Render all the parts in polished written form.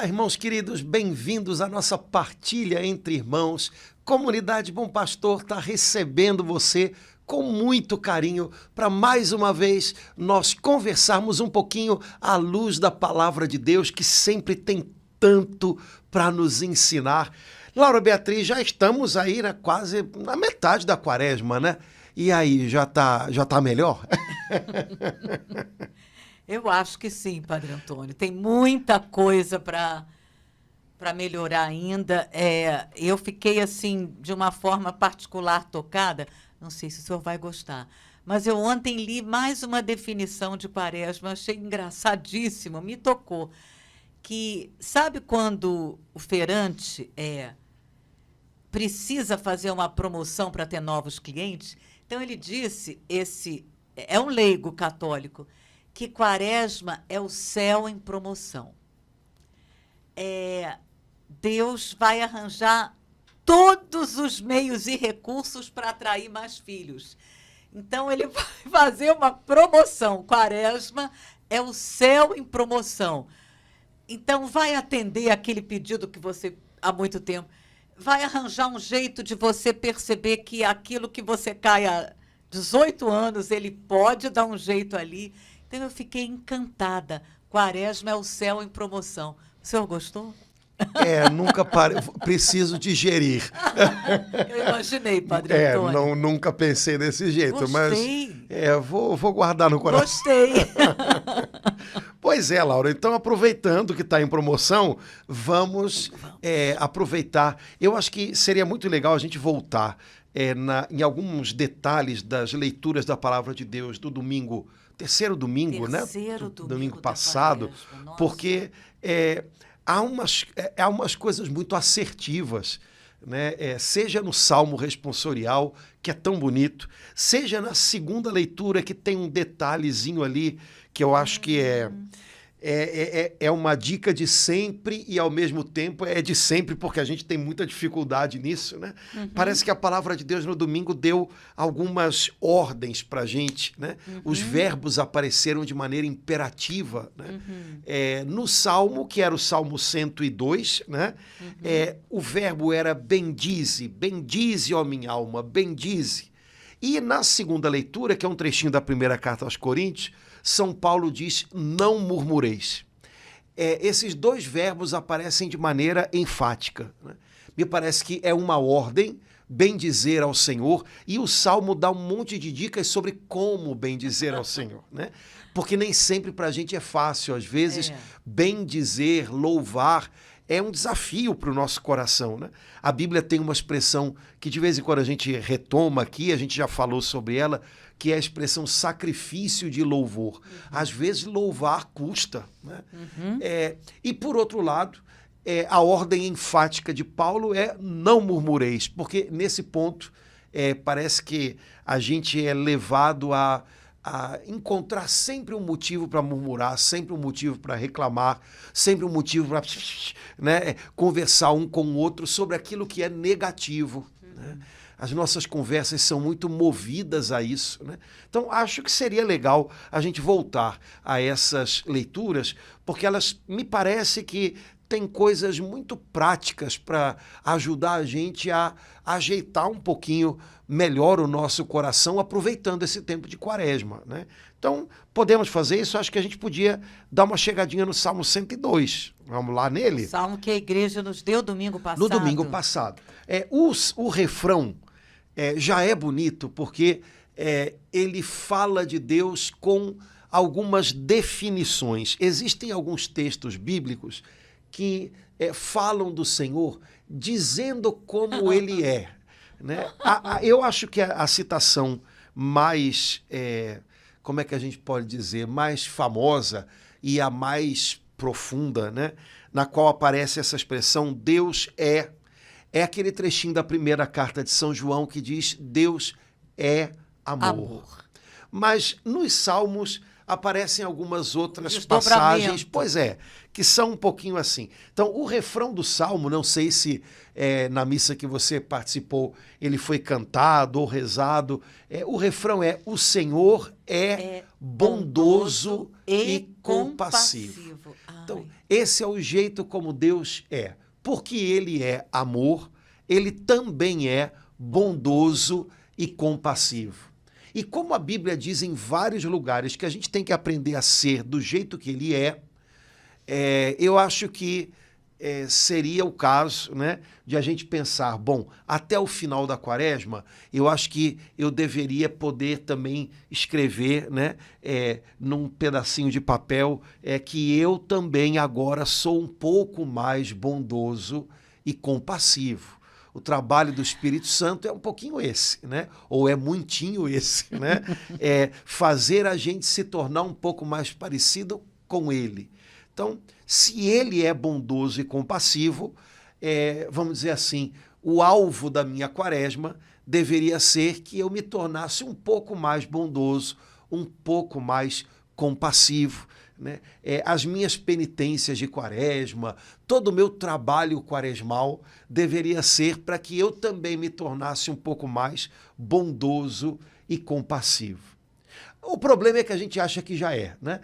Olá, irmãos queridos, bem-vindos à nossa partilha entre irmãos. Comunidade Bom Pastor está recebendo você com muito carinho para mais uma vez nós conversarmos um pouquinho à luz da palavra de Deus, que sempre tem tanto para nos ensinar. Laura Beatriz, já estamos aí, né, quase na metade da quaresma, né? E aí, já tá melhor? Eu acho que sim, Padre Antônio. Tem muita coisa para melhorar ainda. Eu fiquei, assim, de uma forma particular tocada. Não sei se o senhor vai gostar. Mas eu ontem li mais uma definição de quaresma. Achei engraçadíssimo, me tocou. Que, sabe quando o feirante precisa fazer uma promoção para ter novos clientes? Então, ele disse, é um leigo católico, que quaresma é o céu em promoção. Deus vai arranjar todos os meios e recursos para atrair mais filhos. Então, ele vai fazer uma promoção. Quaresma é o céu em promoção. Então, vai atender aquele pedido que você, há muito tempo, vai arranjar um jeito de você perceber que aquilo que você cai há 18 anos, ele pode dar um jeito ali. Então, eu fiquei encantada. Quaresma é o céu em promoção. O senhor gostou? Nunca preciso digerir. Eu imaginei, Padre Antônio. Nunca pensei desse jeito, Gostei. mas vou guardar no coração. Gostei. Pois é, Laura, então aproveitando que está em promoção, vamos aproveitar. Eu acho que seria muito legal a gente voltar em alguns detalhes das leituras da Palavra de Deus do domingo, terceiro domingo, né? Domingo passado, porque há umas coisas muito assertivas, né? Seja no Salmo responsorial, que é tão bonito, seja na segunda leitura, que tem um detalhezinho ali que eu acho que é uma dica de sempre e, ao mesmo tempo, é de sempre, porque a gente tem muita dificuldade nisso, né? Uhum. Parece que a palavra de Deus no domingo deu algumas ordens para a gente, né? Uhum. Os verbos apareceram de maneira imperativa, né? Uhum. No Salmo, que era o Salmo 102, né? Uhum. O verbo era bendize, bendize, ó minha alma, bendize. E na segunda leitura, que é um trechinho da primeira carta aos Coríntios, São Paulo diz, não murmureis. Esses dois verbos aparecem de maneira enfática, né? Me parece que é uma ordem, bendizer ao Senhor, e o Salmo dá um monte de dicas sobre como bendizer ao Senhor, né? Porque nem sempre para a gente é fácil, às vezes, bendizer, louvar, é um desafio para o nosso coração, né? A Bíblia tem uma expressão que de vez em quando a gente retoma aqui, a gente já falou sobre ela, que é a expressão sacrifício de louvor. Uhum. Às vezes louvar custa, né? Uhum. E por outro lado, a ordem enfática de Paulo é não murmureis, porque nesse ponto parece que a gente é levado a encontrar sempre um motivo para murmurar, sempre um motivo para reclamar, sempre um motivo para, né, conversar um com o outro sobre aquilo que é negativo, né? As nossas conversas são muito movidas a isso, né? Então, acho que seria legal a gente voltar a essas leituras, porque elas me parece que tem coisas muito práticas para ajudar a gente a ajeitar um pouquinho melhor o nosso coração, aproveitando esse tempo de quaresma, né? Então, podemos fazer isso. Acho que a gente podia dar uma chegadinha no Salmo 102. Vamos lá nele? Salmo que a igreja nos deu domingo passado. No domingo passado. O refrão já é bonito, porque ele fala de Deus com algumas definições. Existem alguns textos bíblicos que falam do Senhor dizendo como ele é, né? Eu acho que a citação mais, como é que a gente pode dizer, mais famosa e a mais profunda, né? Na qual aparece essa expressão, Deus é aquele trechinho da primeira carta de São João que diz, Deus é amor. Mas nos Salmos aparecem algumas outras Desdobramento. passagens, pois é, que são um pouquinho assim. Então, o refrão do Salmo, não sei se na missa que você participou ele foi cantado ou rezado, o refrão é: o Senhor é bondoso e compassivo. Então, esse é o jeito como Deus é. Porque ele é amor, ele também é bondoso e compassivo. E como a Bíblia diz em vários lugares que a gente tem que aprender a ser do jeito que ele eu acho que seria o caso, né, de a gente pensar, bom, até o final da quaresma, eu acho que eu deveria poder também escrever, né, num pedacinho de papel, que eu também agora sou um pouco mais bondoso e compassivo. O trabalho do Espírito Santo é um pouquinho esse, né? Ou é muitinho esse, né? Fazer a gente se tornar um pouco mais parecido com ele. Então, se ele é bondoso e compassivo, vamos dizer assim, o alvo da minha quaresma deveria ser que eu me tornasse um pouco mais bondoso, um pouco mais compassivo, né? As minhas penitências de quaresma, todo o meu trabalho quaresmal deveria ser para que eu também me tornasse um pouco mais bondoso e compassivo. O problema é que a gente acha que já né?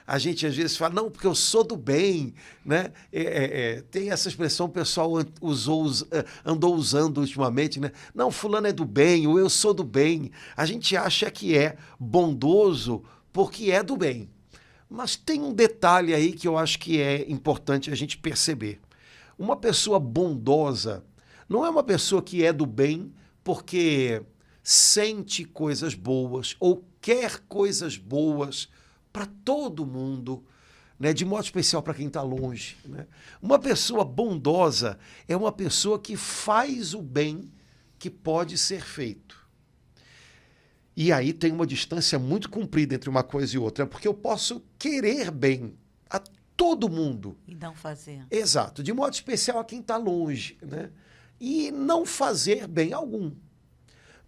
A gente às vezes fala, não, porque eu sou do bem, né? Tem essa expressão o pessoal andou usando ultimamente, né? Não, fulano é do bem, ou eu sou do bem. A gente acha que é bondoso porque é do bem. Mas tem um detalhe aí que eu acho que é importante a gente perceber. Uma pessoa bondosa não é uma pessoa que é do bem porque sente coisas boas ou quer coisas boas para todo mundo, né? De modo especial para quem está longe, né? Uma pessoa bondosa é uma pessoa que faz o bem que pode ser feito. E aí tem uma distância muito comprida entre uma coisa e outra, porque eu posso querer bem a todo mundo. E não fazer. Exato, de modo especial a quem está longe, né? E não fazer bem algum.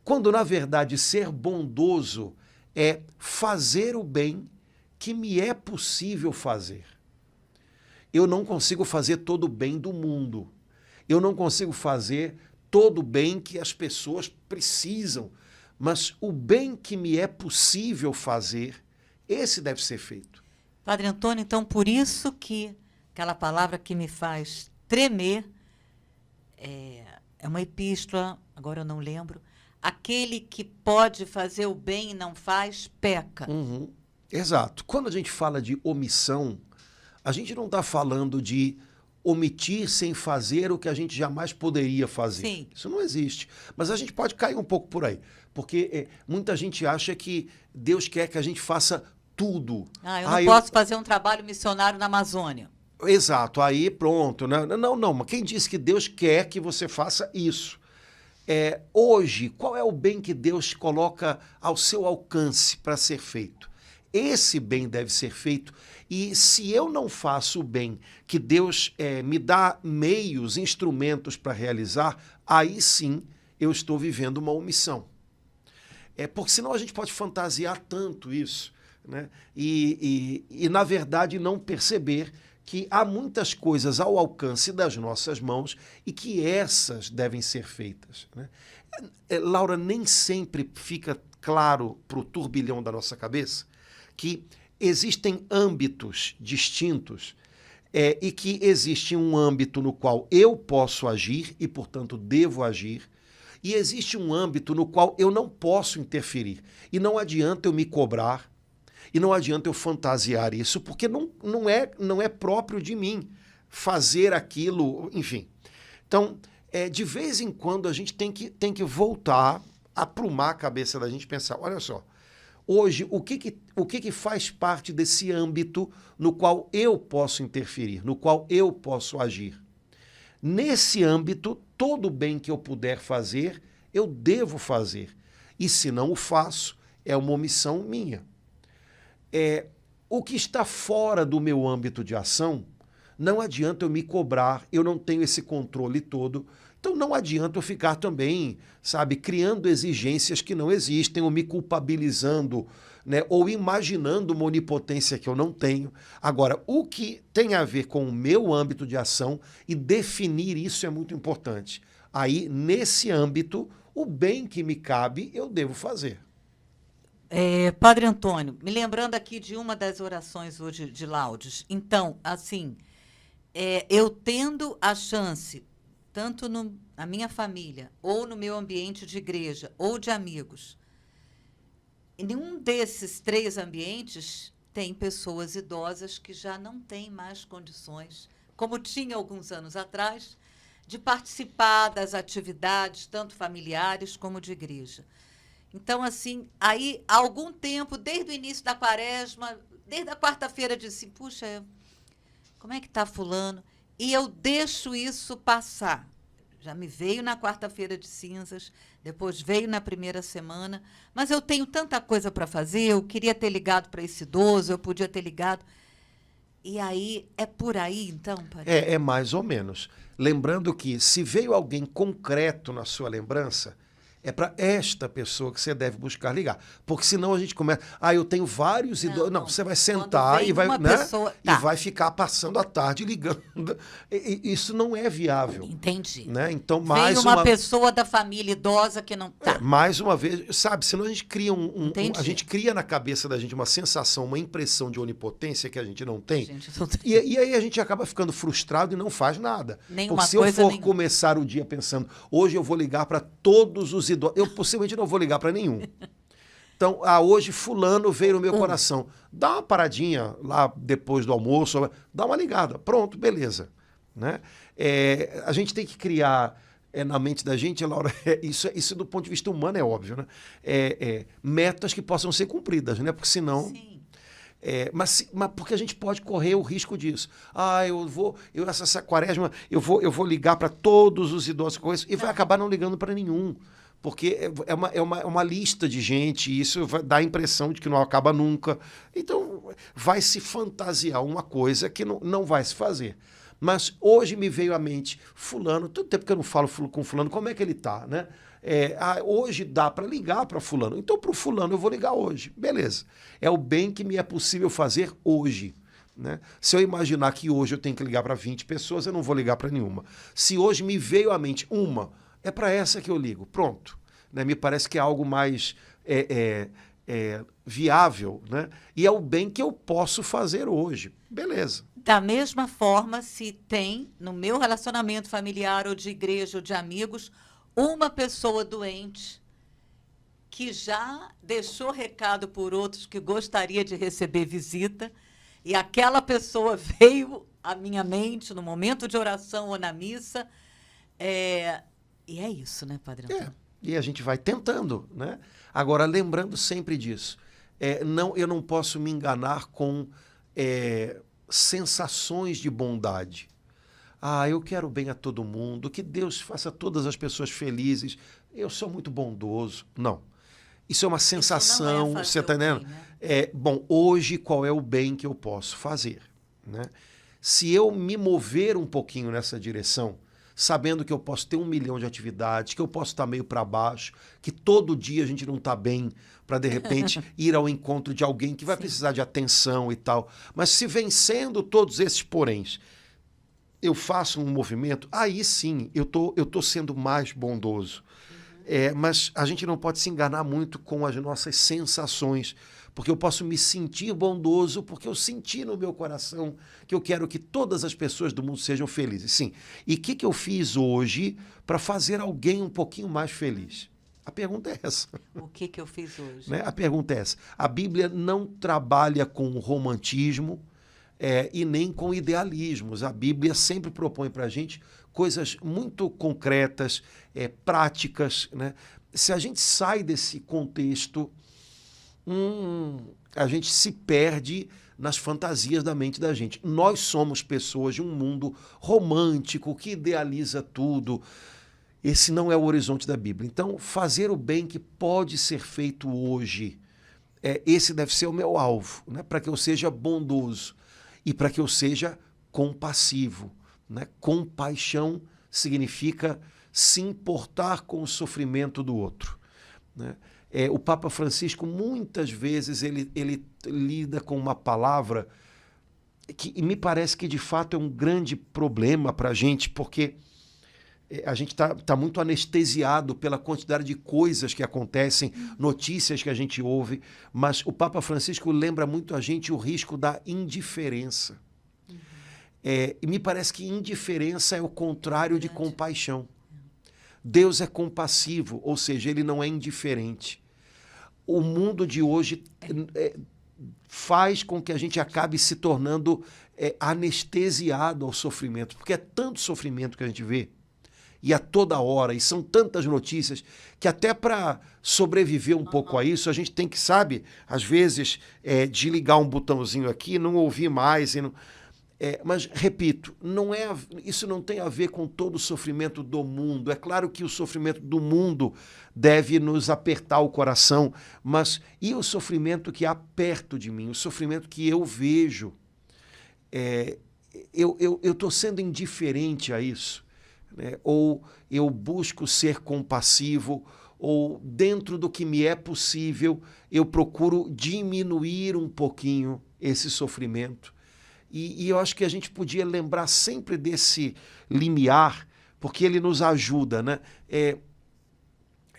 Quando, na verdade, ser bondoso é fazer o bem que me é possível fazer. Eu não consigo fazer todo o bem do mundo. Eu não consigo fazer todo o bem que as pessoas precisam. Mas o bem que me é possível fazer, esse deve ser feito. Padre Antônio, então, por isso que aquela palavra que me faz tremer é uma epístola, agora eu não lembro, aquele que pode fazer o bem e não faz, peca. Uhum. Exato. Quando a gente fala de omissão, a gente não está falando de omitir sem fazer o que a gente jamais poderia fazer. Sim. Isso não existe. Mas a gente pode cair um pouco por aí. Porque muita gente acha que Deus quer que a gente faça tudo. Eu não posso fazer um trabalho missionário na Amazônia. Exato. Aí pronto. Né? Não. Mas quem disse que Deus quer que você faça isso? Hoje, qual é o bem que Deus coloca ao seu alcance para ser feito? Esse bem deve ser feito. E se eu não faço o bem que Deus me dá meios, instrumentos para realizar, aí sim eu estou vivendo uma omissão. Porque senão a gente pode fantasiar tanto isso, né? E na verdade, não perceber que há muitas coisas ao alcance das nossas mãos e que essas devem ser feitas, né? Laura, nem sempre fica claro para o turbilhão da nossa cabeça que existem âmbitos distintos e que existe um âmbito no qual eu posso agir e, portanto, devo agir, e existe um âmbito no qual eu não posso interferir. E não adianta eu me cobrar, e não adianta eu fantasiar isso, porque não é próprio de mim fazer aquilo, enfim. Então, de vez em quando a gente tem que voltar, aprumar a cabeça da gente e pensar, olha só, hoje, o que faz parte desse âmbito no qual eu posso interferir, no qual eu posso agir? Nesse âmbito, todo o bem que eu puder fazer, eu devo fazer. E se não o faço, é uma omissão minha. O que está fora do meu âmbito de ação não adianta eu me cobrar, eu não tenho esse controle todo. Então não adianta eu ficar também, sabe, criando exigências que não existem, ou me culpabilizando, né, ou imaginando uma onipotência que eu não tenho. Agora, o que tem a ver com o meu âmbito de ação e definir isso é muito importante. Aí, nesse âmbito, o bem que me cabe, eu devo fazer. Padre Antônio, me lembrando aqui de uma das orações hoje de Laudes. Então, assim, eu tendo a chance, tanto na minha família, ou no meu ambiente de igreja, ou de amigos, em nenhum desses 3 ambientes tem pessoas idosas que já não têm mais condições, como tinha alguns anos atrás, de participar das atividades, tanto familiares como de igreja. Então, assim, aí, há algum tempo, desde o início da quaresma, desde a quarta-feira, disse, puxa, como é que está fulano? E eu deixo isso passar. Já me veio na quarta-feira de cinzas, depois veio na primeira semana, mas eu tenho tanta coisa para fazer, eu queria ter ligado para esse idoso, eu podia ter ligado. E aí, é por aí, então, padre? É mais ou menos. Lembrando que se veio alguém concreto na sua lembrança, é para esta pessoa que você deve buscar ligar. Porque senão a gente começa. Eu tenho vários idosos. Não, você vai sentar e vai, pessoa, e vai ficar passando a tarde ligando. Isso não é viável. Entendi. Né? Então, mais veio uma pessoa da família idosa que não tá. Mais uma vez, sabe, senão a gente cria a gente cria na cabeça da gente uma sensação, uma impressão de onipotência que a gente não tem. E aí a gente acaba ficando frustrado e não faz nada. Porque se eu for começar o dia pensando, hoje eu vou ligar para todos os idosos, eu possivelmente não vou ligar para nenhum. Então, hoje fulano veio no meu coração. Dá uma paradinha lá depois do almoço, dá uma ligada. Pronto, beleza. Né? A gente tem que criar na mente da gente, Laura, isso do ponto de vista humano é óbvio, né? Metas que possam ser cumpridas, né? Porque senão... Sim. Mas porque a gente pode correr o risco disso. Essa quaresma, eu vou ligar para todos os idosos que eu conheço e vai acabar não ligando para nenhum. Porque é uma lista de gente e isso vai dar a impressão de que não acaba nunca. Então, vai se fantasiar uma coisa que não vai se fazer. Mas hoje me veio à mente, fulano, todo tempo que eu não falo com fulano, como é que ele está, né? Hoje dá para ligar para fulano. Então, para o fulano eu vou ligar hoje. Beleza. É o bem que me é possível fazer hoje. Né? Se eu imaginar que hoje eu tenho que ligar para 20 pessoas, eu não vou ligar para nenhuma. Se hoje me veio à mente uma, é para essa que eu ligo. Pronto. Né? Me parece que é algo mais viável, né? E é o bem que eu posso fazer hoje. Beleza. Da mesma forma, se tem, no meu relacionamento familiar ou de igreja ou de amigos, uma pessoa doente que já deixou recado por outros que gostaria de receber visita e aquela pessoa veio à minha mente no momento de oração ou na missa. E é isso, né, Padre Antônio? E a gente vai tentando, né? Agora, lembrando sempre disso, eu não posso me enganar com sensações de bondade. Eu quero bem a todo mundo, que Deus faça todas as pessoas felizes, eu sou muito bondoso. Não. Isso é uma sensação, você está entendendo? Né? Bom, hoje qual é o bem que eu posso fazer? Né? Se eu me mover um pouquinho nessa direção, sabendo que eu posso ter 1 milhão de atividades, que eu posso estar meio para baixo, que todo dia a gente não está bem para, de repente, ir ao encontro de alguém que vai precisar de atenção e tal. Mas se vencendo todos esses poréns, eu faço um movimento, aí sim, eu tô sendo mais bondoso. Mas a gente não pode se enganar muito com as nossas sensações, porque eu posso me sentir bondoso porque eu senti no meu coração que eu quero que todas as pessoas do mundo sejam felizes. Sim. E o que eu fiz hoje para fazer alguém um pouquinho mais feliz? A pergunta é essa. O que eu fiz hoje? Né? A pergunta é essa. A Bíblia não trabalha com romantismo e nem com idealismos. A Bíblia sempre propõe para a gente coisas muito concretas, práticas. Né? Se a gente sai desse contexto, a gente se perde nas fantasias da mente da gente. Nós somos pessoas de um mundo romântico que idealiza tudo. Esse não é o horizonte da Bíblia. Então, fazer o bem que pode ser feito hoje, esse deve ser o meu alvo, né? Para que eu seja bondoso e para que eu seja compassivo, né? Compaixão significa se importar com o sofrimento do outro, né? O Papa Francisco, muitas vezes, ele lida com uma palavra que me parece que, de fato, é um grande problema para a gente, porque a gente tá muito anestesiado pela quantidade de coisas que acontecem, notícias que a gente ouve, mas o Papa Francisco lembra muito a gente o risco da indiferença. E me parece que indiferença é o contrário de compaixão. Deus é compassivo, ou seja, ele não é indiferente. O mundo de hoje faz com que a gente acabe se tornando anestesiado ao sofrimento, porque é tanto sofrimento que a gente vê, e a toda hora, e são tantas notícias, que até para sobreviver um pouco a isso, a gente tem que, sabe, às vezes, desligar um botãozinho aqui, não ouvir mais, e não... mas, repito, isso não tem a ver com todo o sofrimento do mundo. É claro que o sofrimento do mundo deve nos apertar o coração, mas e o sofrimento que há perto de mim, o sofrimento que eu vejo? Eu estou sendo indiferente a isso, né? Ou eu busco ser compassivo, ou dentro do que me é possível, eu procuro diminuir um pouquinho esse sofrimento. E eu acho que a gente podia lembrar sempre desse limiar, porque ele nos ajuda, né?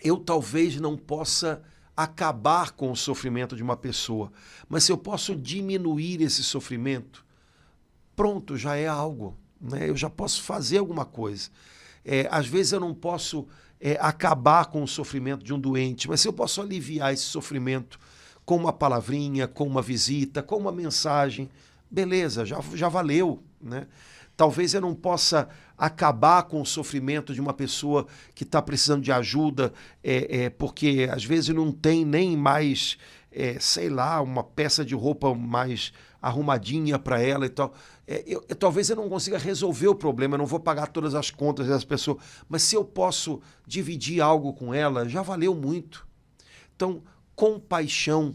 Eu talvez não possa acabar com o sofrimento de uma pessoa, mas se eu posso diminuir esse sofrimento, pronto, já é algo, né? Eu já posso fazer alguma coisa. Às vezes eu não posso acabar com o sofrimento de um doente, mas se eu posso aliviar esse sofrimento com uma palavrinha, com uma visita, com uma mensagem, beleza, já valeu, né? Talvez eu não possa acabar com o sofrimento de uma pessoa que está precisando de ajuda, porque às vezes não tem nem mais, sei lá, uma peça de roupa mais arrumadinha para ela e tal. Talvez eu não consiga resolver o problema, eu não vou pagar todas as contas dessa pessoa, mas se eu posso dividir algo com ela, já valeu muito. Então, compaixão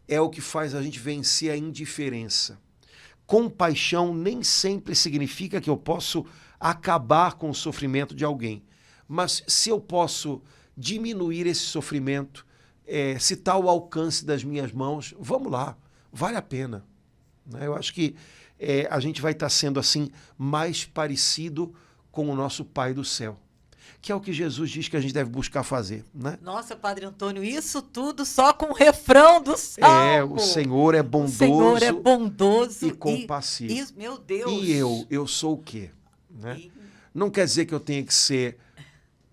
é o que faz a gente vencer a indiferença. Compaixão nem sempre significa que eu posso acabar com o sofrimento de alguém. Mas se eu posso diminuir esse sofrimento, se está ao alcance das minhas mãos, vamos lá, vale a pena, né? Eu acho que a gente vai estar sendo assim mais parecido com o nosso Pai do céu, que é o que Jesus diz que a gente deve buscar fazer, né? Nossa, Padre Antônio, isso tudo só com o refrão do Salmo. O Senhor é bondoso, o Senhor é bondoso e compassivo. Meu Deus. E eu sou o quê? Né? Não quer dizer que eu tenha que ser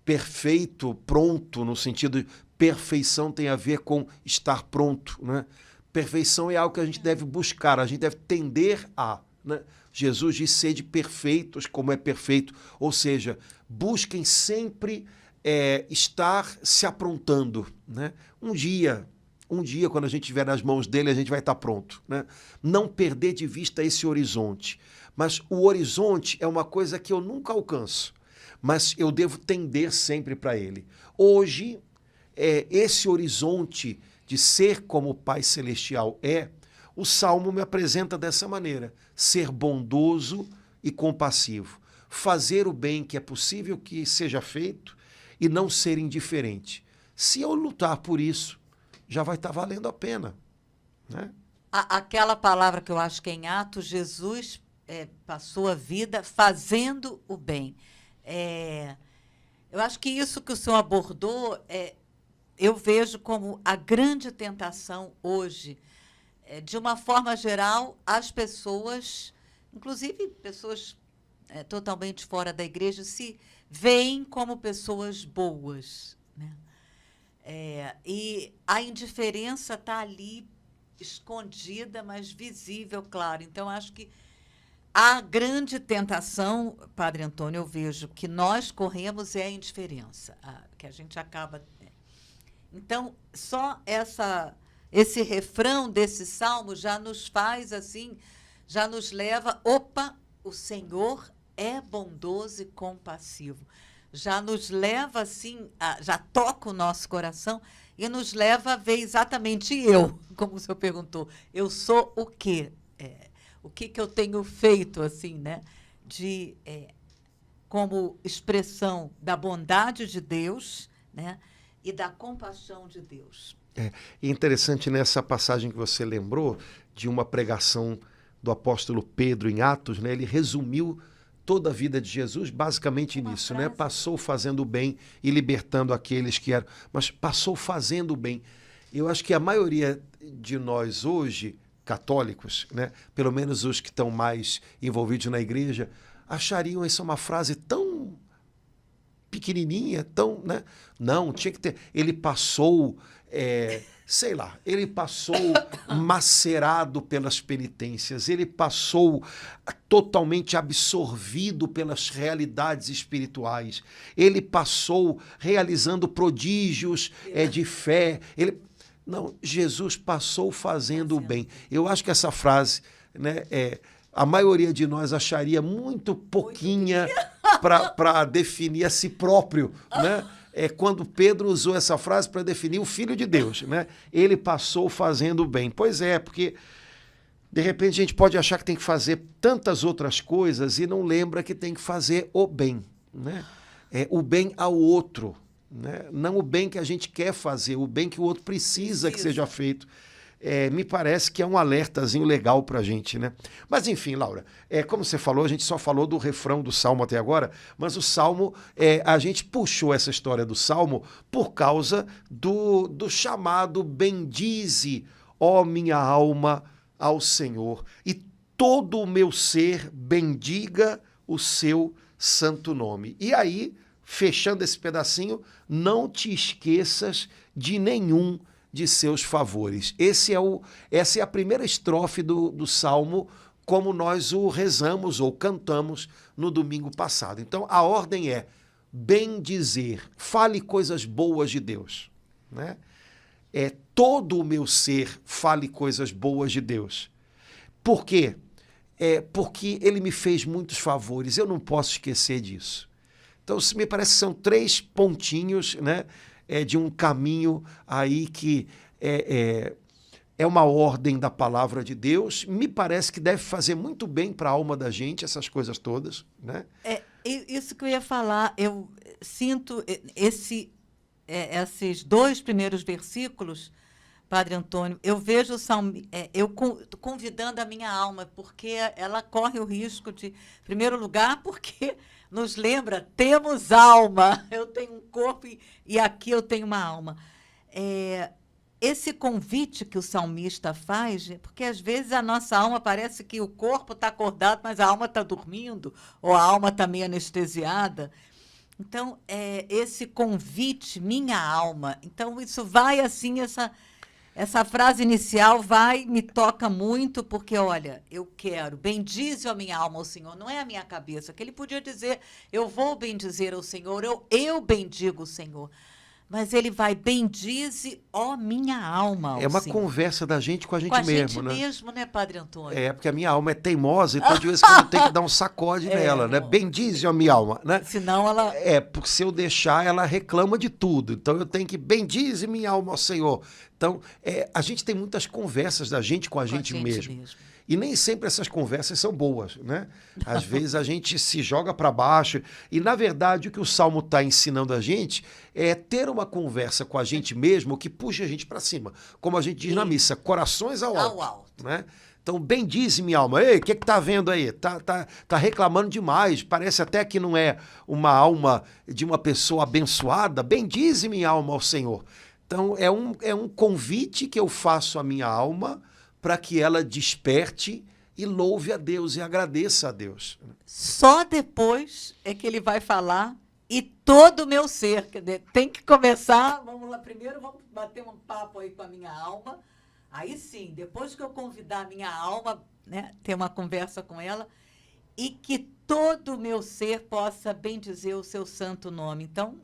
perfeito, pronto, no sentido de perfeição tem a ver com estar pronto, né? Perfeição é algo que a gente deve buscar, a gente deve tender a, né? Jesus diz: sede perfeitos como é perfeito, ou seja, busquem sempre estar se aprontando, né? Um dia, quando a gente estiver nas mãos dele, a gente vai estar pronto, né? Não perder de vista esse horizonte. Mas o horizonte é uma coisa que eu nunca alcanço, mas eu devo tender sempre para ele. Hoje, esse horizonte de ser como o Pai Celestial o Salmo me apresenta dessa maneira: ser bondoso e compassivo, fazer o bem que é possível que seja feito e não ser indiferente. Se eu lutar por isso, já vai estar valendo a pena, né? Aquela palavra que eu acho que é em Atos, Jesus passou a vida fazendo o bem. Eu acho que isso que o senhor abordou, eu vejo como a grande tentação hoje. De uma forma geral, as pessoas, inclusive pessoas totalmente fora da igreja, se veem como pessoas boas, né? E a indiferença está ali escondida, mas visível, claro. Então, acho que a grande tentação, Padre Antônio, eu vejo que nós corremos é a indiferença, que a gente acaba... Então, só esse refrão desse salmo já nos faz assim, já nos leva, o Senhor é bondoso e compassivo. Já nos leva assim, já toca o nosso coração e nos leva a ver exatamente como o senhor perguntou, eu sou o quê? o que eu tenho feito, assim, né? Como expressão da bondade de Deus, né? E da compaixão de Deus. É interessante nessa passagem que você lembrou de uma pregação do apóstolo Pedro em Atos, né? Ele resumiu toda a vida de Jesus basicamente nisso, né? Passou fazendo o bem e libertando aqueles que eram, mas passou fazendo o bem. Eu acho que a maioria de nós hoje, católicos, né? Pelo menos os que estão mais envolvidos na igreja, achariam essa uma frase tão pequenininha, tão, né? Não, tinha que ter. Ele passou, sei lá, ele passou macerado pelas penitências, ele passou totalmente absorvido pelas realidades espirituais, ele passou realizando prodígios de fé. Não, Jesus passou fazendo o bem. Eu acho que essa frase, né, a maioria de nós acharia muito pouquinha para definir a si próprio, né? Quando Pedro usou essa frase para definir o Filho de Deus, né? Ele passou fazendo o bem. Pois é, porque de repente a gente pode achar que tem que fazer tantas outras coisas e não lembra que tem que fazer o bem, né? O bem ao outro, né? Não o bem que a gente quer fazer, o bem que o outro precisa que seja feito. Me parece que é um alertazinho legal para a gente, né? Mas enfim, Laura, como você falou, a gente só falou do refrão do Salmo até agora, mas o Salmo, a gente puxou essa história do Salmo por causa do chamado bendize, ó minha alma, ao Senhor, e todo o meu ser bendiga o seu santo nome. E aí, fechando esse pedacinho, não te esqueças de nenhum de seus favores. Essa é a primeira estrofe do Salmo, como nós o rezamos ou cantamos no domingo passado. Então, a ordem é bendizer, fale coisas boas de Deus, né? Todo o meu ser fale coisas boas de Deus. Por quê? Porque ele me fez muitos favores, eu não posso esquecer disso. Então, me parece que são 3 pontinhos, né? De um caminho aí que é uma ordem da palavra de Deus. Me parece que deve fazer muito bem para a alma da gente, essas coisas todas, né? Isso que eu ia falar. Eu sinto esses 2 primeiros versículos, Padre Antônio, eu vejo eu convidando a minha alma, porque ela corre o risco de, em primeiro lugar, porque nos lembra, temos alma. Eu tenho um corpo e aqui eu tenho uma alma. Esse convite que o salmista faz, porque às vezes a nossa alma parece que o corpo está acordado, mas a alma está dormindo, ou a alma está meio anestesiada. Então, esse convite, minha alma. Então, isso vai assim, essa frase inicial me toca muito, porque, olha, eu quero, bendize a minha alma ao Senhor, não é a minha cabeça, que ele podia dizer, eu vou bendizer ao Senhor, eu bendigo o Senhor. Mas ele vai, bendize, ó minha alma ao É uma Senhor. Conversa da gente com a gente mesmo, né? Com a gente mesmo, né, Padre Antônio? Porque a minha alma é teimosa, então de vez em quando tem que dar um sacode nela, né? Bendize a minha alma, né? Senão ela... porque se eu deixar, ela reclama de tudo. Então eu tenho que bendize minha alma ao Senhor. Então, a gente tem muitas conversas da gente com a gente mesmo. E nem sempre essas conversas são boas, né? Às vezes a gente se joga para baixo. E, na verdade, o que o Salmo está ensinando a gente é ter uma conversa com a gente mesmo que puxe a gente para cima. Como a gente diz na missa, corações ao alto. Né? Então, bendize minha alma. Ei, o que está vendo aí? Tá reclamando demais. Parece até que não é uma alma de uma pessoa abençoada. Bendize minha alma ao Senhor. Então, é um convite que eu faço à minha alma para que ela desperte e louve a Deus e agradeça a Deus. Só depois é que ele vai falar e todo o meu ser. Tem que começar, vamos lá, primeiro vamos bater um papo aí com a minha alma. Aí sim, depois que eu convidar a minha alma, né, ter uma conversa com ela, e que todo o meu ser possa bendizer o seu santo nome. Então,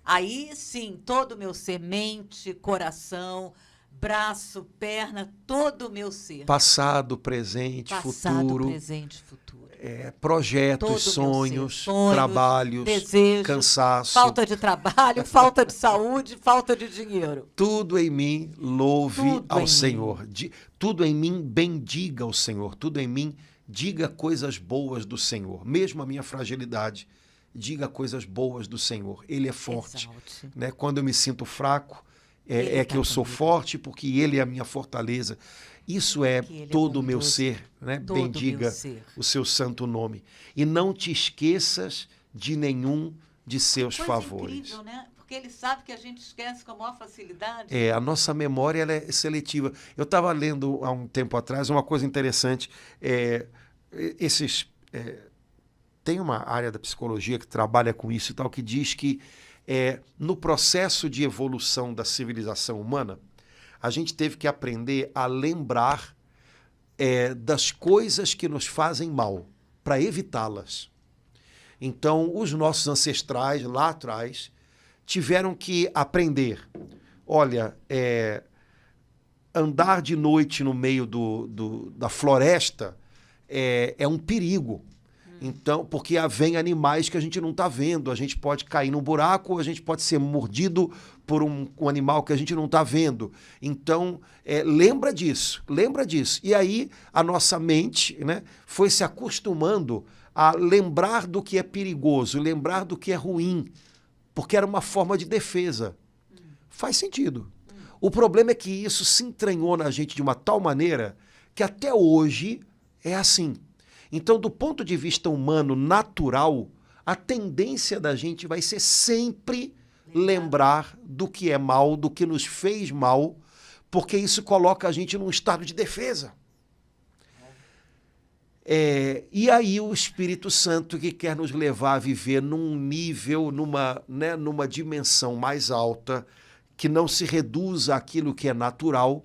aí sim, todo o meu ser, mente, coração, braço, perna, todo o meu ser. Passado, presente, futuro. Presente, futuro. Projetos, Todo sonhos, sonhos, trabalhos, desejos, cansaço. falta de trabalho, falta de saúde, falta de dinheiro. Tudo em mim louve Tudo ao em Senhor. Tudo em mim bendiga ao Senhor. Tudo em mim diga coisas boas do Senhor. Mesmo a minha fragilidade, diga coisas boas do Senhor. Ele é forte. Né? Quando eu me sinto fraco, é que eu sou forte, porque Ele é a minha fortaleza. Isso é todo o meu ser, né? Bendiga o seu santo nome. E não te esqueças de nenhum de seus favores. Incrível, né? Porque Ele sabe que a gente esquece com a maior facilidade. A nossa memória ela é seletiva. Eu estava lendo há um tempo atrás uma coisa interessante. Tem uma área da psicologia que trabalha com isso e tal, que diz que no processo de evolução da civilização humana, a gente teve que aprender a lembrar das coisas que nos fazem mal, para evitá-las. Então, os nossos ancestrais, lá atrás, tiveram que aprender. Olha, andar de noite no meio da floresta é um perigo. Então, porque vem animais que a gente não está vendo, a gente pode cair num buraco, a gente pode ser mordido por um animal que a gente não está vendo. Então, lembra disso. E aí, a nossa mente, né, foi se acostumando a lembrar do que é perigoso, lembrar do que é ruim, porque era uma forma de defesa. Faz sentido. O problema é que isso se entranhou na gente de uma tal maneira que até hoje é assim. Então, do ponto de vista humano, natural, a tendência da gente vai ser sempre lembrar do que é mal, do que nos fez mal, porque isso coloca a gente num estado de defesa. E aí o Espírito Santo que quer nos levar a viver num nível, numa dimensão mais alta, que não se reduza àquilo que é natural,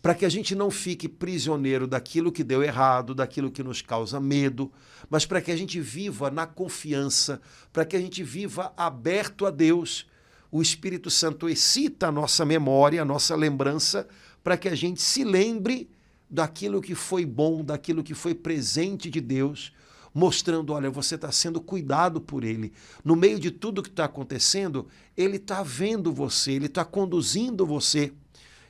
para que a gente não fique prisioneiro daquilo que deu errado, daquilo que nos causa medo, mas para que a gente viva na confiança, para que a gente viva aberto a Deus. O Espírito Santo excita a nossa memória, a nossa lembrança, para que a gente se lembre daquilo que foi bom, daquilo que foi presente de Deus, mostrando, olha, você está sendo cuidado por Ele. No meio de tudo que está acontecendo, Ele está vendo você, Ele está conduzindo você.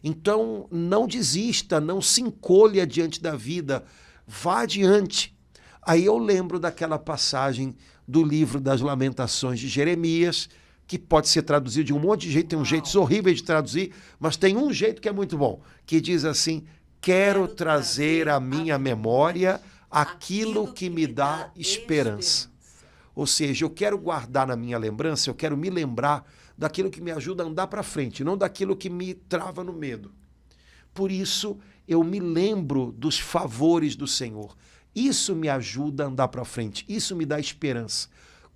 Então, não desista, não se encolha diante da vida, vá adiante. Aí eu lembro daquela passagem do livro das Lamentações de Jeremias, que pode ser traduzido de um monte de jeito, tem uns jeitos horríveis de traduzir, mas tem um jeito que é muito bom, que diz assim: quero trazer à minha memória aquilo que me dá esperança. Ou seja, eu quero guardar na minha lembrança, eu quero me lembrar daquilo que me ajuda a andar para frente, não daquilo que me trava no medo. Por isso, eu me lembro dos favores do Senhor. Isso me ajuda a andar para frente, isso me dá esperança.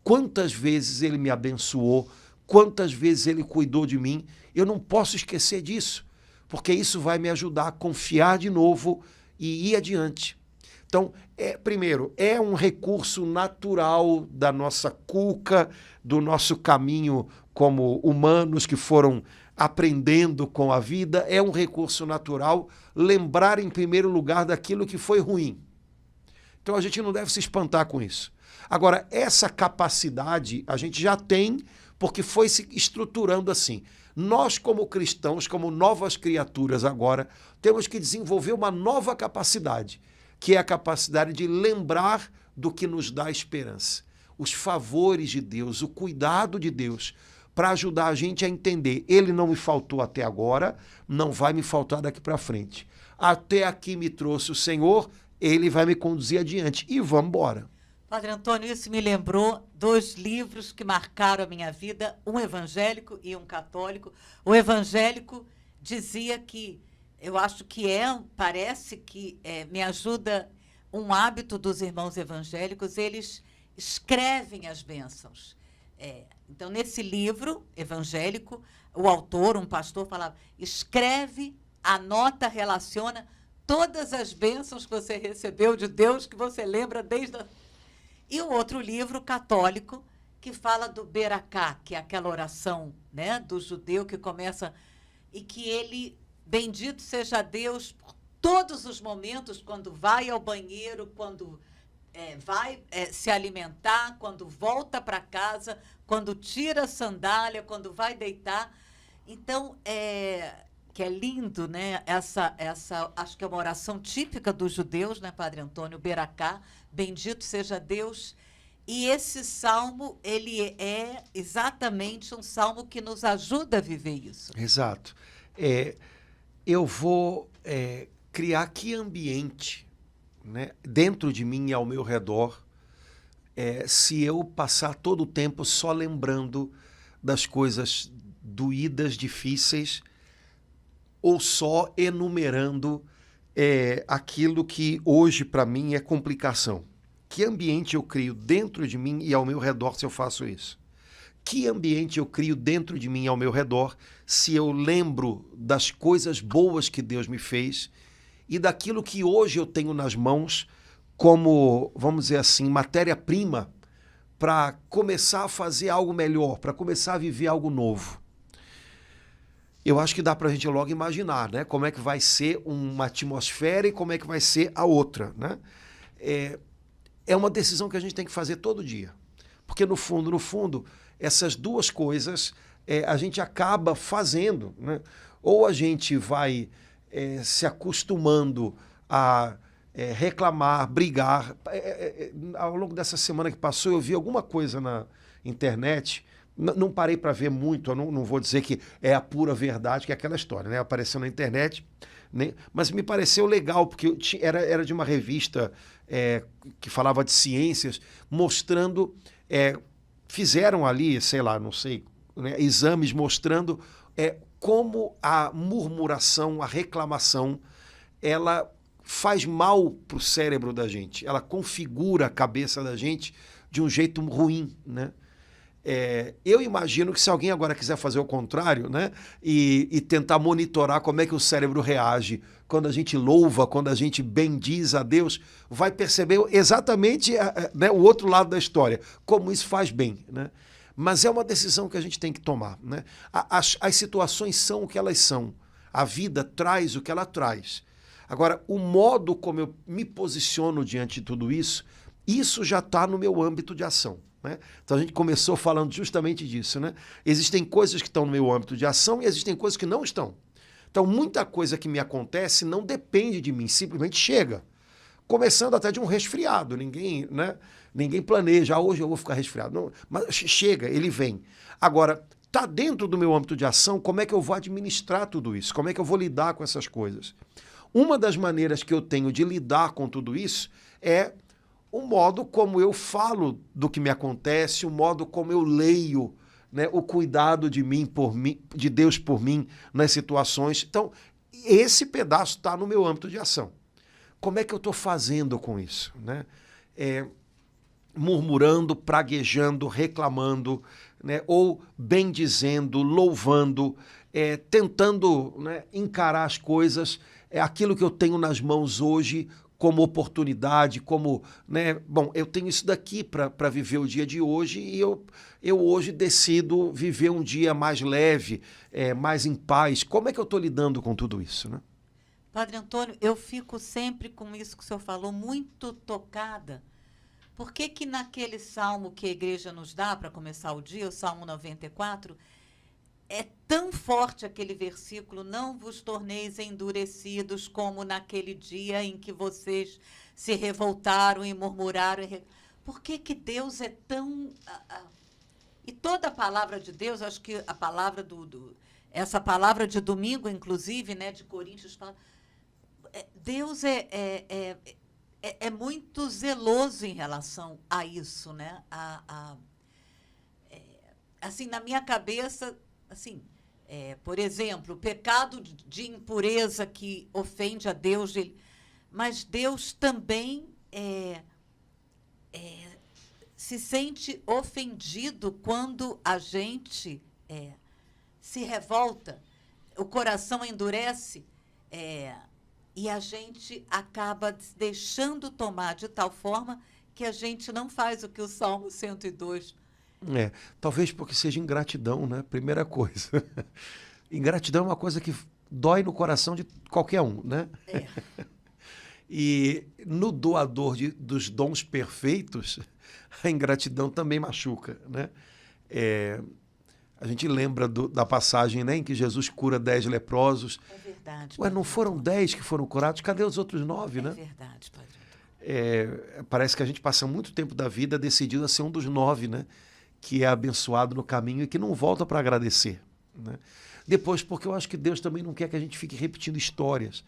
Quantas vezes Ele me abençoou, quantas vezes Ele cuidou de mim, eu não posso esquecer disso, porque isso vai me ajudar a confiar de novo e ir adiante. Então, primeiro, é um recurso natural da nossa cuca, do nosso caminho como humanos que foram aprendendo com a vida, é um recurso natural lembrar em primeiro lugar daquilo que foi ruim. Então a gente não deve se espantar com isso. Agora, essa capacidade a gente já tem porque foi se estruturando assim. Nós, como cristãos, como novas criaturas agora, temos que desenvolver uma nova capacidade, que é a capacidade de lembrar do que nos dá esperança. Os favores de Deus, o cuidado de Deus, para ajudar a gente a entender. Ele não me faltou até agora, não vai me faltar daqui para frente. Até aqui me trouxe o Senhor, Ele vai me conduzir adiante. E vamos embora. Padre Antônio, isso me lembrou 2 livros que marcaram a minha vida, um evangélico e um católico. O evangélico dizia que, eu acho que parece que me ajuda um hábito dos irmãos evangélicos, eles escrevem as bênçãos. Então, nesse livro evangélico, o autor, um pastor, falava: escreve, anota, relaciona todas as bênçãos que você recebeu de Deus, que você lembra desde a... E o outro livro católico, que fala do Beracá, que é aquela oração, né, do judeu que começa... E que ele Bendito seja Deus por todos os momentos, quando vai ao banheiro, quando vai se alimentar, quando volta para casa, quando tira a sandália, quando vai deitar. Então, que é lindo, né? Essa, acho que é uma oração típica dos judeus, né, Padre Antônio? Beracá, bendito seja Deus. E esse salmo, ele é exatamente um salmo que nos ajuda a viver isso. Exato. Eu vou criar que ambiente, né, dentro de mim e ao meu redor, se eu passar todo o tempo só lembrando das coisas doídas, difíceis, ou só enumerando aquilo que hoje para mim é complicação. Que ambiente eu crio dentro de mim e ao meu redor se eu faço isso? Que ambiente eu crio dentro de mim e ao meu redor se eu lembro das coisas boas que Deus me fez e daquilo que hoje eu tenho nas mãos como, vamos dizer assim, matéria-prima para começar a fazer algo melhor, para começar a viver algo novo? Eu acho que dá para a gente logo imaginar, né? Como é que vai ser uma atmosfera e como é que vai ser a outra, né? É uma decisão que a gente tem que fazer todo dia. Porque, no fundo, essas duas coisas a gente acaba fazendo, né? Ou a gente vai se acostumando a reclamar, brigar. Ao longo dessa semana que passou, eu vi alguma coisa na internet. Não parei para ver muito, eu não vou dizer que é a pura verdade, que é aquela história, né? Apareceu na internet, né? Mas me pareceu legal, porque era de uma revista que falava de ciências, mostrando, fizeram ali, sei lá, não sei, né, exames mostrando como a murmuração, a reclamação, ela faz mal para o cérebro da gente, ela configura a cabeça da gente de um jeito ruim, né? Eu imagino que se alguém agora quiser fazer o contrário, né, e tentar monitorar como é que o cérebro reage quando a gente louva, quando a gente bendiz a Deus, vai perceber exatamente né, o outro lado da história, como isso faz bem, né? Mas é uma decisão que a gente tem que tomar, né? As situações são o que elas são, a vida traz o que ela traz. Agora, o modo como eu me posiciono diante de tudo isso, isso já está no meu âmbito de ação, né? Então a gente começou falando justamente disso, né? Existem coisas que estão no meu âmbito de ação e existem coisas que não estão. Então muita coisa que me acontece não depende de mim, simplesmente chega. Começando até de um resfriado, ninguém planeja, hoje eu vou ficar resfriado. Não, mas chega, ele vem. Agora, está dentro do meu âmbito de ação, como é que eu vou administrar tudo isso? Como é que eu vou lidar com essas coisas? Uma das maneiras que eu tenho de lidar com tudo isso é o modo como eu falo do que me acontece, o modo como eu leio, né, o cuidado de mim, de Deus por mim nas situações. Então, esse pedaço está no meu âmbito de ação. Como é que eu estou fazendo com isso, né? Murmurando, praguejando, reclamando, né, ou bendizendo, louvando, tentando, né, encarar as coisas, aquilo que eu tenho nas mãos hoje como oportunidade, como, né, bom, eu tenho isso daqui para viver o dia de hoje e eu hoje decido viver um dia mais leve, mais em paz. Como é que eu estou lidando com tudo isso, né? Padre Antônio, eu fico sempre com isso que o senhor falou, muito tocada. Por que naquele salmo que a igreja nos dá para começar o dia, o Salmo 94, é tão forte aquele versículo: não vos torneis endurecidos como naquele dia em que vocês se revoltaram e murmuraram. Por que Deus é tão... E toda a palavra de Deus, acho que a palavra essa palavra de domingo, inclusive, né, de Coríntios, fala... Deus é muito zeloso em relação a isso, né? Assim, na minha cabeça, assim, por exemplo, o pecado de impureza que ofende a Deus, mas Deus também se sente ofendido quando a gente se revolta, o coração endurece, e a gente acaba deixando tomar de tal forma que a gente não faz o que o Salmo 102... Talvez porque seja ingratidão, né? Primeira coisa. Ingratidão é uma coisa que dói no coração de qualquer um, né? É. E no doador dos dons perfeitos, a ingratidão também machuca, né? A gente lembra da passagem, né, em que Jesus cura 10 leprosos. É verdade. Ué, não foram 10 que foram curados? Cadê os outros 9, né? É verdade, Padre. Parece que a gente passa muito tempo da vida decidido a ser um dos 9, né? Que é abençoado no caminho e que não volta para agradecer, né? Depois, porque eu acho que Deus também não quer que a gente fique repetindo histórias.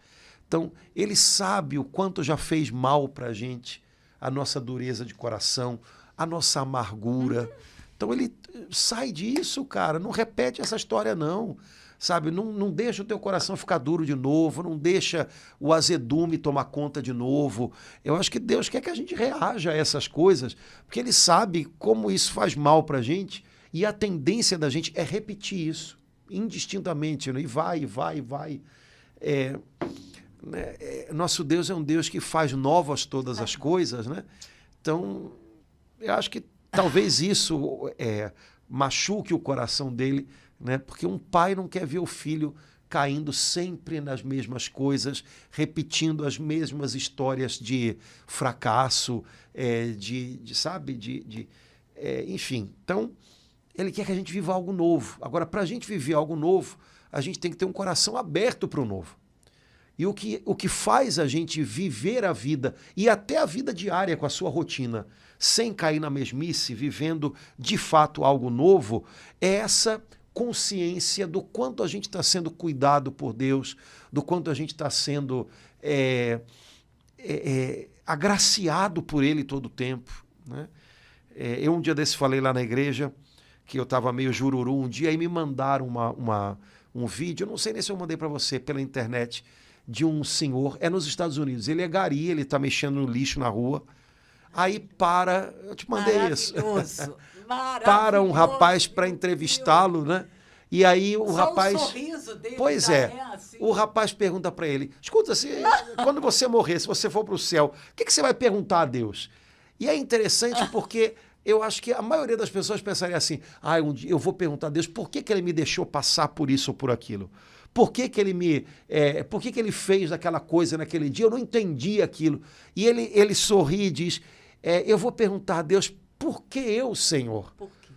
Então, Ele sabe o quanto já fez mal para a gente, a nossa dureza de coração, a nossa amargura. Então, Ele sai disso, cara. Não repete essa história, não. Sabe? Não deixa o teu coração ficar duro de novo, não deixa o azedume tomar conta de novo. Eu acho que Deus quer que a gente reaja a essas coisas, porque Ele sabe como isso faz mal para a gente e a tendência da gente é repetir isso indistintamente, né? E vai. Nosso Deus é um Deus que faz novas todas as coisas, né? Então, eu acho que talvez isso machuque o coração dele, né? Porque um pai não quer ver o filho caindo sempre nas mesmas coisas, repetindo as mesmas histórias de fracasso, enfim. Então, ele quer que a gente viva algo novo. Agora, para a gente viver algo novo, a gente tem que ter um coração aberto para o novo. E o que faz a gente viver a vida, e até a vida diária com a sua rotina, sem cair na mesmice, vivendo de fato algo novo, é essa consciência do quanto a gente está sendo cuidado por Deus, do quanto a gente está sendo agraciado por Ele todo o tempo, né? Eu um dia desse falei lá na igreja que eu estava meio jururu um dia e me mandaram um vídeo, eu não sei nem se eu mandei para você pela internet, de um senhor, nos Estados Unidos, ele é gari, ele está mexendo no lixo na rua, aí eu te mandei isso. Para um rapaz para entrevistá-lo, né? E aí o rapaz... o sorriso dele pois assim. O rapaz pergunta para ele, escuta, quando você morrer, se você for para o céu, o que você vai perguntar a Deus? E é interessante porque eu acho que a maioria das pessoas pensaria assim, um dia eu vou perguntar a Deus por que Ele me deixou passar por isso ou por aquilo? Por que ele fez aquela coisa naquele dia? Eu não entendi aquilo. E ele sorri e diz, eu vou perguntar a Deus, por que eu, Senhor? Por quê?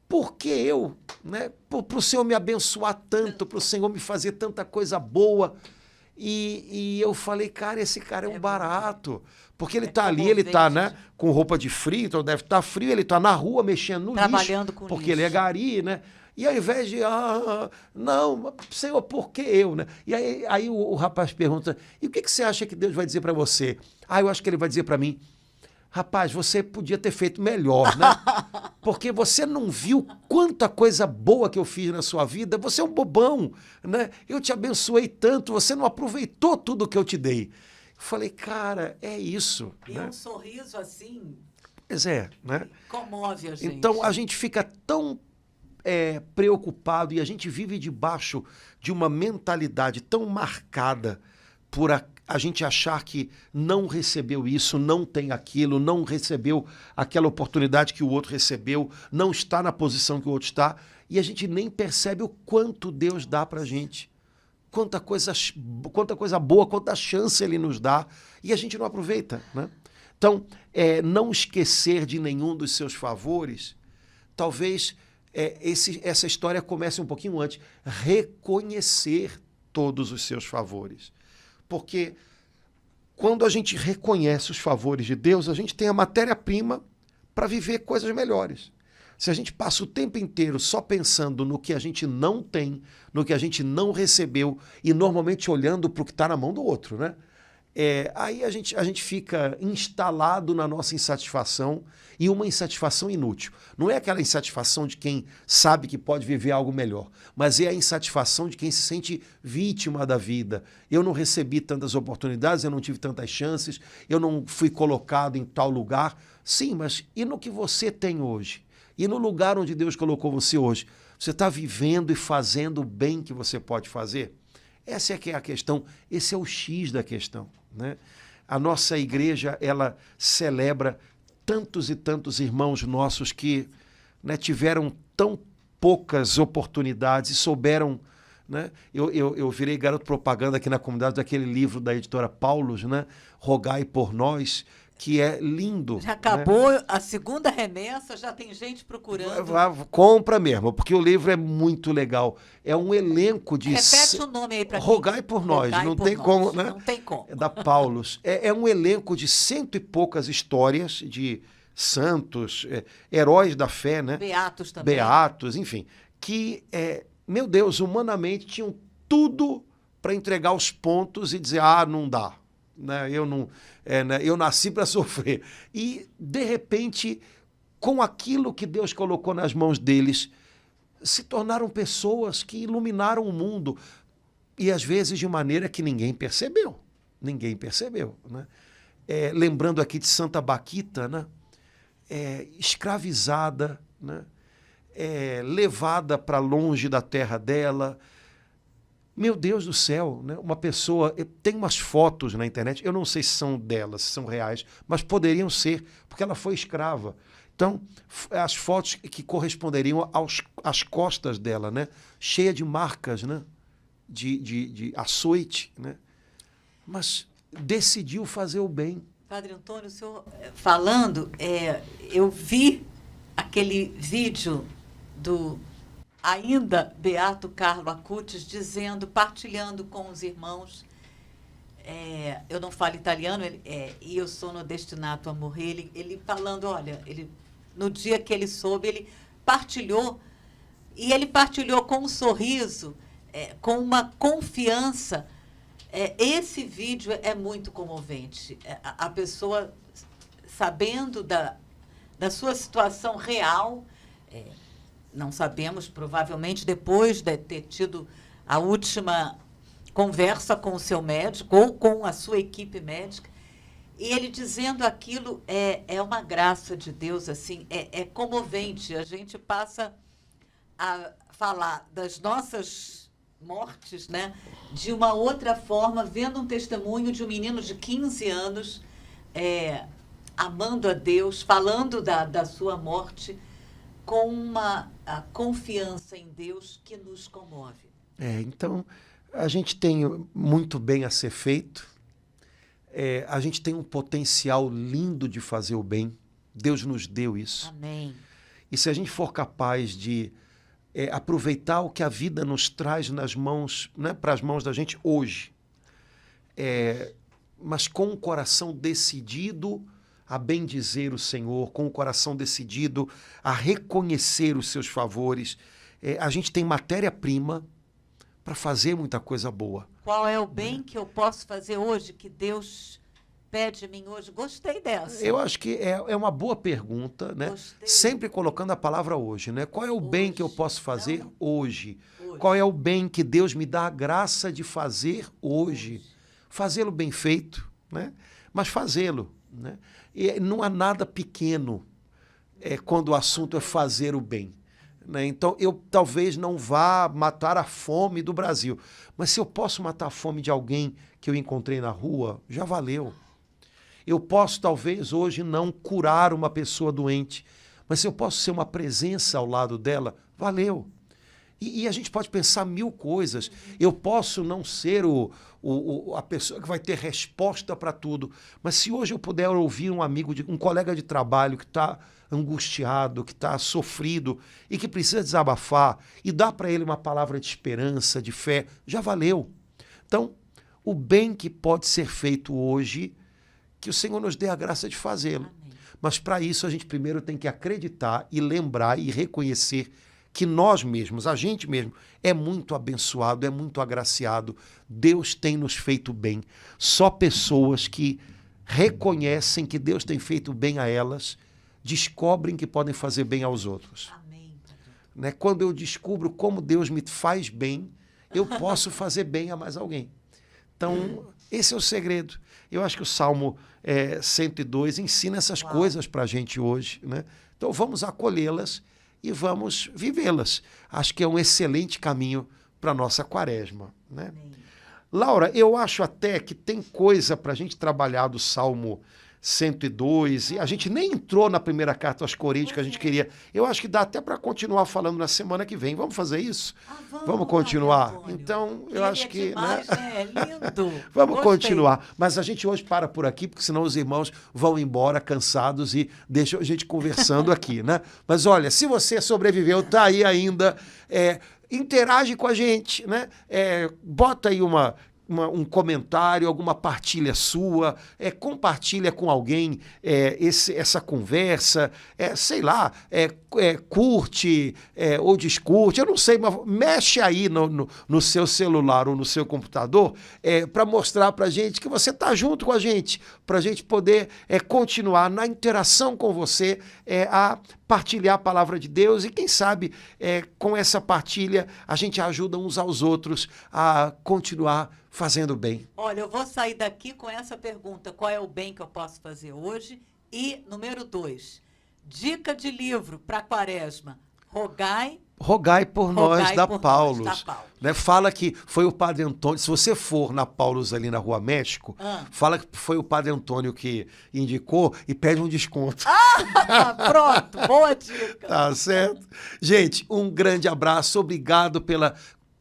Por que eu? Né? Para o Senhor me abençoar tanto, para o Senhor me fazer tanta coisa boa. E eu falei, cara, esse cara é um barato. Porque ele está ali, ele está, né, com roupa de frio, então deve estar frio, ele está na rua mexendo no trabalhando lixo, com porque lixo. ele é gari, né? E ao invés de, não, Senhor, por que eu, né? E aí o rapaz pergunta, e o que você acha que Deus vai dizer para você? Eu acho que ele vai dizer para mim, rapaz, você podia ter feito melhor, né? Porque você não viu quanta coisa boa que eu fiz na sua vida, você é um bobão, né? Eu te abençoei tanto, você não aproveitou tudo que eu te dei. Eu falei, cara, é isso. E né? um sorriso assim... Pois é, né? Comove a gente. Então, a gente fica tão preocupado e a gente vive debaixo de uma mentalidade tão marcada por a gente achar que não recebeu isso, não tem aquilo, não recebeu aquela oportunidade que o outro recebeu, não está na posição que o outro está, e a gente nem percebe o quanto Deus dá pra gente. Quanta coisa boa, quanta chance Ele nos dá, e a gente não aproveita, né? Então, não esquecer de nenhum dos seus favores, talvez essa história comece um pouquinho antes. Reconhecer todos os seus favores. Porque quando a gente reconhece os favores de Deus, a gente tem a matéria-prima para viver coisas melhores. Se a gente passa o tempo inteiro só pensando no que a gente não tem, no que a gente não recebeu, e normalmente olhando para o que está na mão do outro, né? Aí a gente fica instalado na nossa insatisfação, e uma insatisfação inútil. Não é aquela insatisfação de quem sabe que pode viver algo melhor, mas é a insatisfação de quem se sente vítima da vida. Eu não recebi tantas oportunidades, eu não tive tantas chances, eu não fui colocado em tal lugar. Sim, mas e no que você tem hoje? E no lugar onde Deus colocou você hoje? Você está vivendo e fazendo o bem que você pode fazer? Essa é que é a questão, esse é o X da questão, né? A nossa igreja, ela celebra tantos e tantos irmãos nossos que, né, tiveram tão poucas oportunidades e souberam né? Eu virei garoto propaganda aqui na comunidade daquele livro da editora Paulus, né? Rogai por nós, que é lindo. Já acabou, né? A segunda remessa, já tem gente procurando. Compra mesmo, porque o livro é muito legal. É um elenco de... Repete o nome aí para quem... Rogai por nós, Rogai não por tem nós. como, né? Não tem como. É da Paulus. É um elenco de 100 e poucas histórias de santos, heróis da fé, né? Beatos também. Beatos, enfim. Que, meu Deus, humanamente tinham tudo para entregar os pontos e dizer, não dá. Né? Eu nasci para sofrer. E, de repente, com aquilo que Deus colocou nas mãos deles, se tornaram pessoas que iluminaram o mundo. E, às vezes, de maneira que ninguém percebeu. Ninguém percebeu. Né? Lembrando aqui de Santa Baquita, né? Escravizada, né? Levada para longe da terra dela. Meu Deus do céu, né? Uma pessoa... Tem umas fotos na internet, eu não sei se são delas, se são reais, mas poderiam ser, porque ela foi escrava. Então, as fotos que corresponderiam às costas dela, né? Cheia de marcas, né? De açoite, né? Mas decidiu fazer o bem. Padre Antônio, o senhor falando, eu vi aquele vídeo do ainda Beato Carlo Acutis partilhando com os irmãos, eu não falo italiano, e eu sono destinato a morrer, ele falando, olha, no dia que ele soube, ele partilhou, e ele partilhou com um sorriso, com uma confiança. Esse vídeo é muito comovente. A pessoa, sabendo da sua situação real, não sabemos, provavelmente, depois de ter tido a última conversa com o seu médico ou com a sua equipe médica, e ele dizendo aquilo é uma graça de Deus, assim, é comovente. A gente passa a falar das nossas mortes, né, de uma outra forma, vendo um testemunho de um menino de 15 anos amando a Deus, falando da sua morte, com uma confiança em Deus que nos comove. Então, a gente tem muito bem a ser feito, a gente tem um potencial lindo de fazer o bem, Deus nos deu isso. Amém. E se a gente for capaz de aproveitar o que a vida nos traz nas mãos, né, para as mãos da gente hoje, mas com um coração decidido a bendizer o Senhor, com o coração decidido a reconhecer os seus favores, a gente tem matéria-prima para fazer muita coisa boa. Qual é o bem que eu posso fazer hoje, que Deus pede de mim hoje? Gostei dessa. Eu acho que é uma boa pergunta, né? Sempre colocando a palavra hoje, né? Qual é o bem que eu posso fazer hoje? Qual é o bem que Deus me dá a graça de fazer hoje? Fazê-lo bem feito, né? Mas fazê-lo, né? E não há nada pequeno quando o assunto é fazer o bem, né? Então, eu talvez não vá matar a fome do Brasil, mas se eu posso matar a fome de alguém que eu encontrei na rua, já valeu. Eu posso, talvez, hoje não curar uma pessoa doente, mas se eu posso ser uma presença ao lado dela, valeu. E a gente pode pensar mil coisas. Eu posso não ser a pessoa que vai ter resposta para tudo, mas se hoje eu puder ouvir um amigo, um colega de trabalho que está angustiado, que está sofrido e que precisa desabafar e dar para ele uma palavra de esperança, de fé, já valeu. Então, o bem que pode ser feito hoje, que o Senhor nos dê a graça de fazê-lo. Mas para isso a gente primeiro tem que acreditar e lembrar e reconhecer que nós mesmos, a gente mesmo, é muito abençoado, é muito agraciado. Deus tem nos feito bem. Só pessoas que reconhecem que Deus tem feito bem a elas, descobrem que podem fazer bem aos outros. Amém. Né? Quando eu descubro como Deus me faz bem, eu posso fazer bem a mais alguém. Então, esse é o segredo. Eu acho que o Salmo 102 ensina essas coisas para a gente hoje, né? Então, vamos acolhê-las e vamos vivê-las. Acho que é um excelente caminho para a nossa quaresma, né? Laura, eu acho até que tem coisa para a gente trabalhar do Salmo 102, e a gente nem entrou na primeira carta aos Coríntios que a gente queria. Eu acho que dá até para continuar falando na semana que vem. Vamos fazer isso? Vamos continuar? Antônio. Então, eu acho que... Demais, né? É lindo. Vamos Gostei. continuar. Mas a gente hoje para por aqui, porque senão os irmãos vão embora cansados e deixam a gente conversando aqui, né? Mas olha, se você sobreviveu, tá aí ainda, interage com a gente, né? Bota aí um comentário, alguma partilha sua, compartilha com alguém essa conversa, sei lá, curte ou descurte, eu não sei, mas mexe aí no seu celular ou no seu computador para mostrar para a gente que você está junto com a gente, para a gente poder continuar na interação com você, a partilhar a palavra de Deus e quem sabe com essa partilha a gente ajuda uns aos outros a continuar fazendo bem. Olha, eu vou sair daqui com essa pergunta: qual é o bem que eu posso fazer hoje? E, número 2, dica de livro para Quaresma: Rogai por nós, da Paulus. Paulo. Né? Fala que foi o Padre Antônio, se você for na Paulus ali na Rua México, fala que foi o Padre Antônio que indicou e pede um desconto. Pronto, boa dica. Tá certo? Gente, um grande abraço, obrigado pela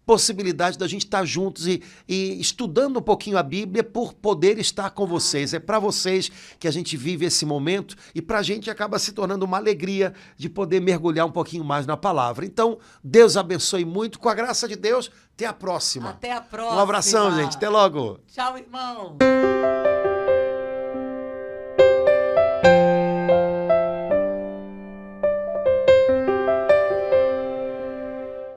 possibilidade da gente estar juntos e estudando um pouquinho a Bíblia por poder estar com vocês. É para vocês que a gente vive esse momento e para a gente acaba se tornando uma alegria de poder mergulhar um pouquinho mais na palavra. Então, Deus abençoe muito. Com a graça de Deus, até a próxima. Até a próxima. Um abração, gente. Até logo. Tchau, irmão.